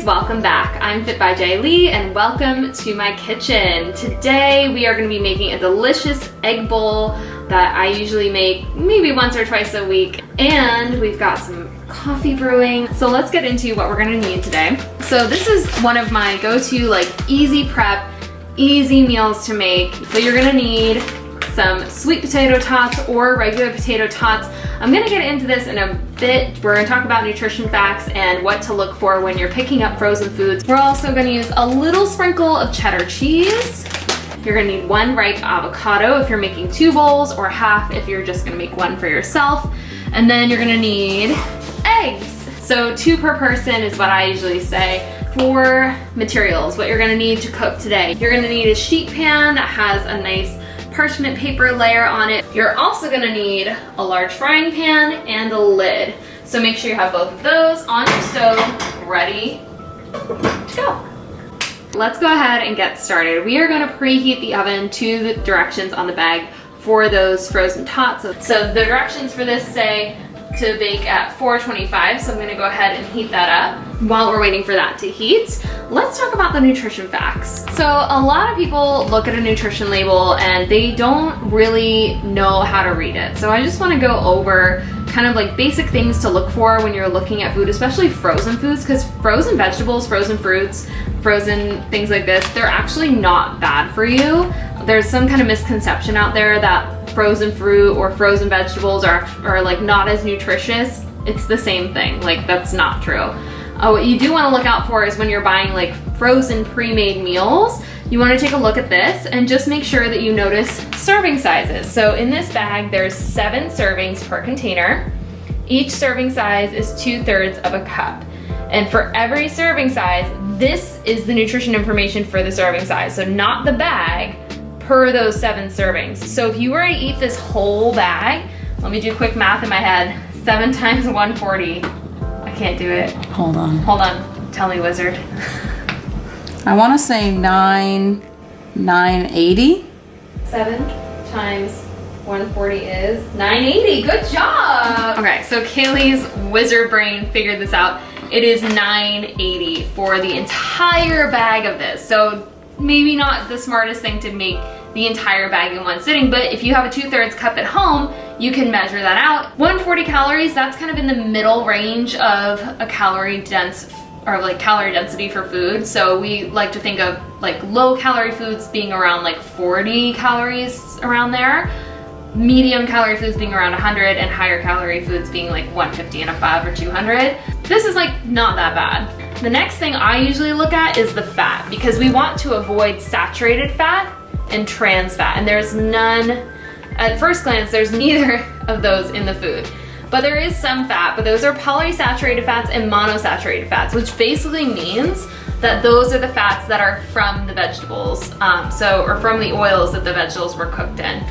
guys, welcome back. I'm Fit by J.Lee and welcome to my kitchen. Today we are going to be making a delicious egg bowl that I usually make maybe once or twice a week. And we've got some coffee brewing. So let's get into what we're going to need today. So this is one of my go-to like easy prep, easy meals to make. So you're going to need some sweet potato tots or regular potato tots. I'm gonna get into this in a bit. We're gonna talk about nutrition facts and what to look for when you're picking up frozen foods. We're also gonna use a little sprinkle of cheddar cheese. You're gonna need 1 ripe avocado if you're making 2 bowls, or half if you're just gonna make 1 for yourself. And then you're gonna need eggs. So 2 per person is what I usually say. For materials, what you're gonna need to cook today. You're gonna need a sheet pan that has a nice parchment paper layer on it. You're also gonna need a large frying pan and a lid. So make sure you have both of those on your stove, ready to go. Let's go ahead and get started. We are gonna preheat the oven to the directions on the bag for those frozen tots. So the directions for this say to bake at 425, so I'm gonna go ahead and heat that up. While we're waiting for that to heat, let's talk about the nutrition facts. So a lot of people look at a nutrition label and they don't really know how to read it. So I just wanna go over kind of like basic things to look for when you're looking at food, especially frozen foods, because frozen vegetables, frozen fruits, frozen things like this, they're actually not bad for you. There's some kind of misconception out there that frozen fruit or frozen vegetables are like not as nutritious. It's the same thing, like that's not true. What you do want to look out for is when you're buying like frozen pre-made meals, you want to take a look at this and just make sure that you notice serving sizes. So in this bag, there's 7 servings per container. Each serving size is 2/3 of a cup. And for every serving size, this is the nutrition information for the serving size. So not the bag, per those 7 servings. So if you were to eat this whole bag, let me do quick math in my head, 7 times 140. I can't do it. Hold on. Hold on, tell me, wizard. I want to say 980. 7 times 140 is 980, good job! Okay, so Cailey's wizard brain figured this out. It is 980 for the entire bag of this. So maybe not the smartest thing to make the entire bag in one sitting, but if you have a 2/3 cup at home, you can measure that out. 140 calories, that's kind of in the middle range of a calorie dense, or like calorie density for food. So we like to think of like low calorie foods being around like 40 calories around there, medium calorie foods being around 100, and higher calorie foods being like 150 and above or 200. This is like not that bad. The next thing I usually look at is the fat, because we want to avoid saturated fat and trans fat, and there's none, at first glance, there's neither of those in the food. But there is some fat, but those are polysaturated fats and monosaturated fats, which basically means that those are the fats that are from the vegetables, or from the oils that the vegetables were cooked in.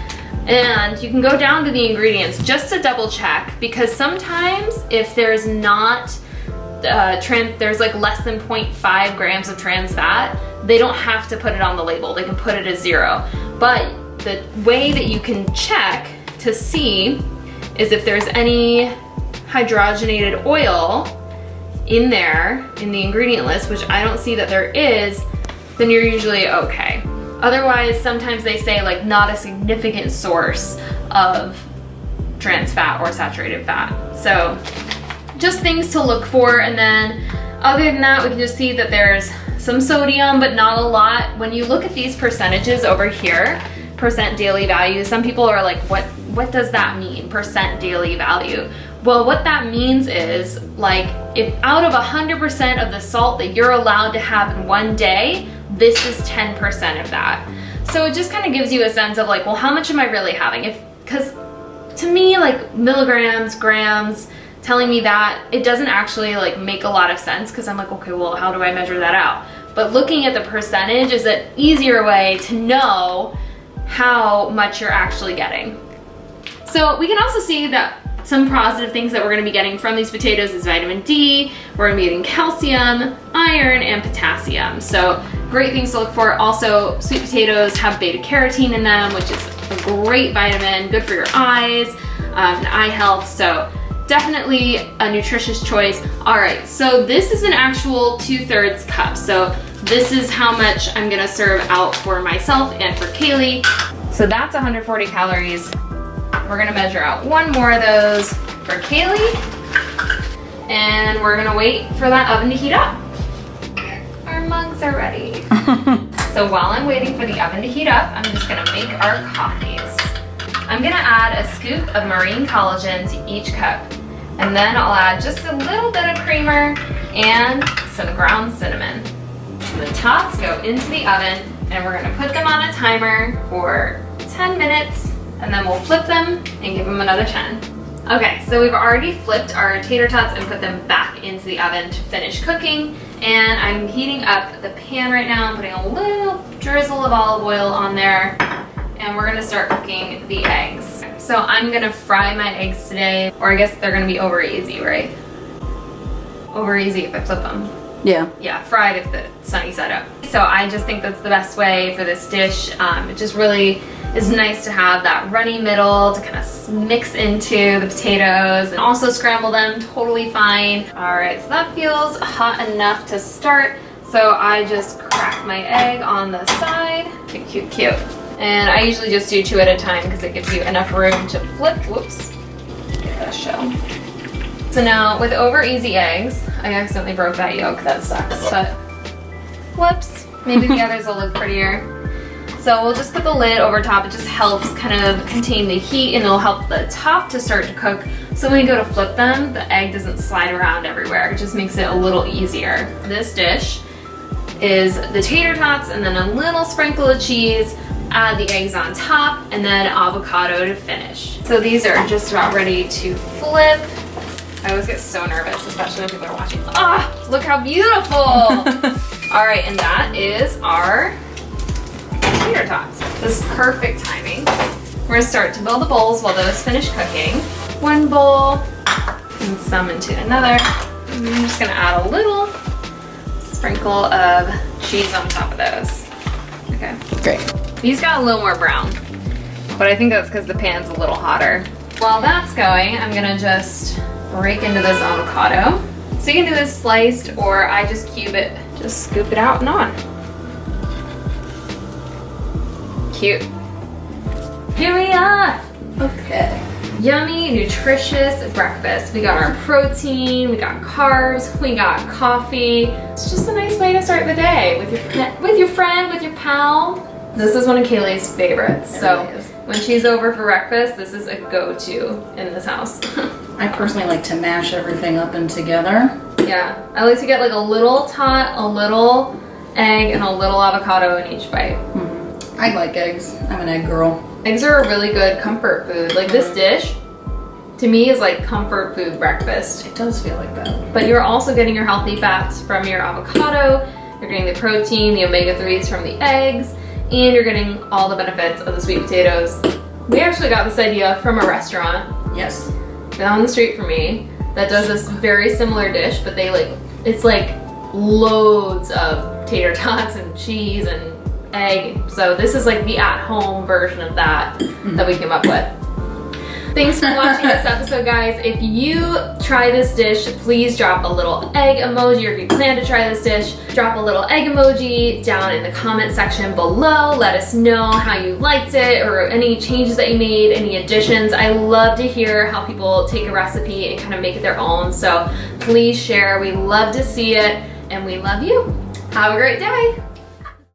And you can go down to the ingredients just to double check, because sometimes if there's not there's like less than 0.5 grams of trans fat, they don't have to put it on the label. They can put it as 0. But the way that you can check to see is if there's any hydrogenated oil in there, in the ingredient list, which I don't see that there is, then you're usually okay. Otherwise, sometimes they say like not a significant source of trans fat or saturated fat. So just things to look for. And then other than that, we can just see that there's some sodium, but not a lot. When you look at these percentages over here, percent daily value, some people are like, what does that mean, percent daily value? Well, what that means is like if out of 100% of the salt that you're allowed to have in one day, this is 10% of that. So it just kind of gives you a sense of like, well, how much am I really having? Because to me, like milligrams, grams, telling me that, it doesn't actually like make a lot of sense, because I'm like, okay, well, how do I measure that out? But looking at the percentage is an easier way to know how much you're actually getting. So we can also see that some positive things that we're gonna be getting from these potatoes is vitamin D, we're gonna be getting calcium, iron, and potassium. So great things to look for. Also, sweet potatoes have beta carotene in them, which is a great vitamin, good for your eyes and eye health. So definitely a nutritious choice. All right, so this is an actual 2/3 cup. So this is how much I'm gonna serve out for myself and for Cailey. So that's 140 calories. We're gonna measure out one more of those for Cailey. And we're gonna wait for that oven to heat up. Our mugs are ready. So while I'm waiting for the oven to heat up, I'm just gonna make our coffees. I'm gonna add a scoop of marine collagen to each cup. And then I'll add just a little bit of creamer and some ground cinnamon. The tots go into the oven and we're gonna put them on a timer for 10 minutes and then we'll flip them and give them another 10. Okay, so we've already flipped our tater tots and put them back into the oven to finish cooking. And I'm heating up the pan right now. I'm putting a little drizzle of olive oil on there. And we're gonna start cooking the eggs. So I'm gonna fry my eggs today, or I guess they're gonna be over easy, right? Over easy if I flip them. Yeah. Yeah, fried if the sunny side up. So I just think that's the best way for this dish. It just really is nice to have that runny middle to kind of mix into the potatoes and also scramble them totally fine. All right, so that feels hot enough to start. So I just crack my egg on the side. Cute, cute, cute. And I usually just do 2 at a time because it gives you enough room to flip. Whoops, get that shell. So now with over easy eggs, I accidentally broke that yolk, that sucks, but whoops, maybe the others will look prettier. So we'll just put the lid over top. It just helps kind of contain the heat and it'll help the top to start to cook. So when you go to flip them, the egg doesn't slide around everywhere. It just makes it a little easier. This dish is the tater tots and then a little sprinkle of cheese, add the eggs on top, and then avocado to finish. So these are just about ready to flip. I always get so nervous, especially when people are watching. Ah, look how beautiful. All right, and that is our tater tots. This is perfect timing. We're gonna start to build the bowls while those finish cooking. One bowl and some into another. And I'm just gonna add a little sprinkle of cheese on top of those. Okay. Great. These got a little more brown, but I think that's because the pan's a little hotter. While that's going, I'm gonna just break into this avocado. So you can do this sliced or I just cube it, just scoop it out and on. Cute. Here we are. Okay. Yummy, nutritious breakfast. We got our protein, we got carbs, we got coffee. It's just a nice way to start the day with your friend, with your pal. This is one of Cailey's favorites. So when she's over for breakfast, this is a go-to in this house. I personally like to mash everything up and together. Yeah, I like to get like a little tot, a little egg, and a little avocado in each bite. I like eggs. I'm an egg girl. Eggs are a really good comfort food. Like this dish, to me, is like comfort food breakfast. It does feel like that. But you're also getting your healthy fats from your avocado, you're getting the protein, the omega-3s from the eggs, and you're getting all the benefits of the sweet potatoes. We actually got this idea from a restaurant. Yes. Down the street from me that does this very similar dish, but it's like loads of tater tots and cheese and egg. So this is like the at-home version of that that we came up with. Thanks for watching this episode, guys. If you try this dish, please drop a little egg emoji, or if you plan to try this dish, drop a little egg emoji down in the comment section below. Let us know how you liked it or any changes that you made, any additions. I love to hear how people take a recipe and kind of make it their own. So please share. We love to see it and we love you. Have a great day.